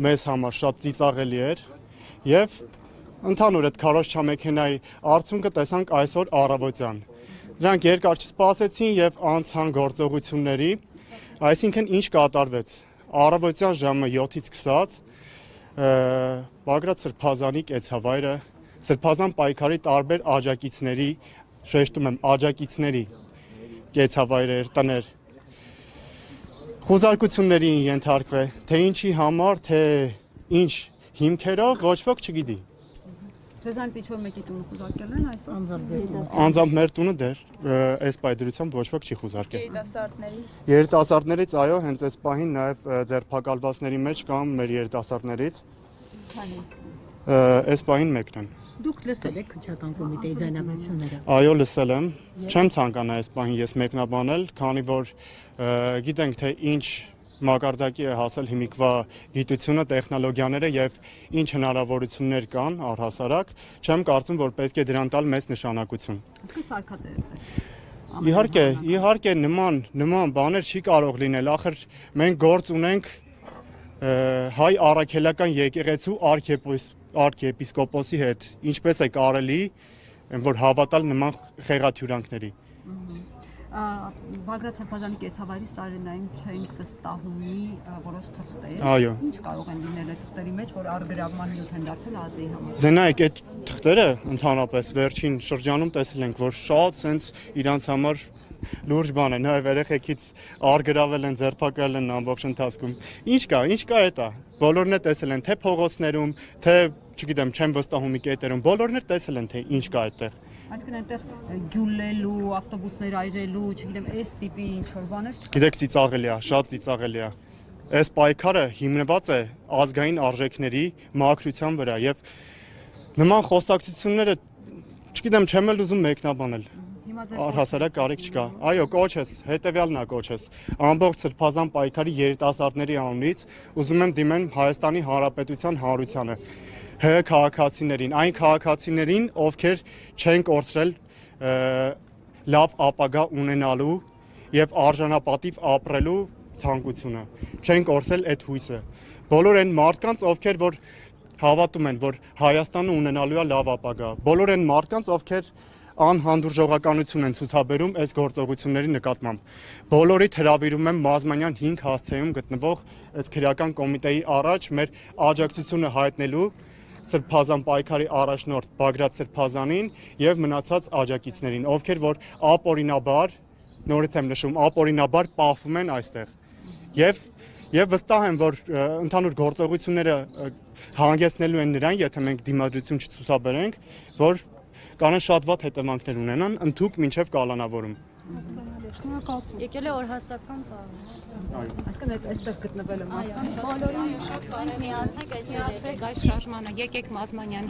մեզ համար շատ ծիծաղելի էր եւ ընդհանուր այդ քարոզչամեքենայի արդյունքը տեսանք այսօր առավոտյան։ Նրանք երկար չսպասեցին եւ անցան գործողությունների, այսինքն ինչ կատարվեց։ Առավոտյան ժամը 7-ից սկսած Բագրատ Սրբազանի կեցավայրը Սրբազան պայքարի տարբեր աջակիցների, շեշտում եմ, աջակիցների կեցավայրեր, տներ խուզարկությունների ենթարկվել, թե ինչի համար, թե ինչ հիմքերով, ոչ ոք չգիտի։ Ձեզանից ինչ-որ մեկի տունը խուզարկել են այսօր։ Անձամբ մեր տունը դեռ այս պայդրությամբ ոչ ոք չի խուզարկել։ Երիտասարդներից։ Երիտասարդներից, այո, հենց այս պահին նաև ձերբակալվածների մեջ կան մեր երիտասարդներից։ Այս պահին մեկն են։ Դուք լսել եք քննչական կոմիտեի ձայնագրությունները։ Այո, լսել եմ։ Չեմ ցանկանա այս պահին ես մեկնաբանել, քանի որ գիտենք թե ինչ մակարդակի է հասել հիմիկվա գիտությունը, տեխնոլոգիաները եւ ինչ հնարավորություններ կան առհասարակ, չեմ կարծում, որ պետք է դրան տալ մեծ նշանակություն։ Իսկ սարկած է։ Իհարկե նման բաներ չի կարող լինել, ախր մենք գործ ունենք հայ առաքելական եկեղեցու արքեպիսկոպոսի հետ, ինչպես է կարելի որ հավատալ նման խեղաթյուրանքների։ Բագրատ Սրբազանի կեցավայրից տարօրինային չենք վստահումի որոշ թղթեր։ Այո։ Ինչ կարող են լինել այդ թղթերի մեջ, որ առգրավման նյութ են դարձել Ազիի համար։ Դե նայեք, այդ թղթերը ընդհանրապես վերջին շրջանում տեսել ենք, որ շատ սենց իրանց համար լուրջ բան է, նաև երեխեքից առգրավել են, ձերբակալել են ամբողջ ընթացքում։ Ինչ կա էտա։ Բոլորն է տեսել են, թե փողոցներում, թե, չգիտեմ, չեմ վստահում կետերում, բոլորն էլ տեսել են, թե ինչ կա այդտեղ։ Այսինքն այնտեղ գյուլելու, ավտոբուսներ այրելու, չգիտեմ, այս տիպի ինչ-որ բաներ չկա։ Գիտեք, ծիծաղելի է, շատ ծիծաղելի է։ Այս պայքարը հիմնված է ազգային արժեքների մաքրության վրա եւ նման խոսակցությունները, չգիտեմ, չեմ էլ ուզում մեկնաբանել։ Առհասարակ կարիք չկա։ Այո, կոչես, հետեւյալն է կոչես։ Ամբողջ Սրբազան պայքարի երիտասարդների անունից ուզում եմ դիմել Հայաստանի Հանրապետության հանրությանը, ՀՀ քաղաքացիներին, այն քաղաքացիներին, ովքեր չեն կորցրել լավ ապագա ունենալու եւ արժանապատիվ ապրելու ցանկությունը, չեն կորցրել այդ հույսը։ Բոլոր այն մարդկանց, ովքեր որ հավատում են, որ Հայաստանը ունենալու է լավ ապագա, բոլոր այն մարդկանց, ովքեր անհանդուրժողականություն են ցուցաբերում այս գործողությունների նկատմամբ։ Բոլորիդ հրավիրում եմ Մազմանյան 5 հասցեում գտնվող այս քրեական կոմիտեի առաջ մեր աջակցությունը հայտնելու Սրբազան պայքարի առաջնորդ Բագրատ Սրբազանին եւ մնացած աջակիցներին, ովքեր որ ապօրինաբար, նորից եմ նշում, ապօրինաբար պահվում են այստեղ։ Եվ վստահ եմ, որ ընդհանուր գործողությունները հանգեցնելու են նրան, եթե մենք դիմադրություն չցուցաբերենք, որ կանեն շատ վատ հետևանքներ ունենան, ընդհուպ մինչև կալանավորում։ Եկել է օրհասական բան։ Այսինքն այստեղ գտնվել եմ։ Բոլորին շատ բարի միացեք այստեղ, այս շարժմանը, եկեք Մազմանյան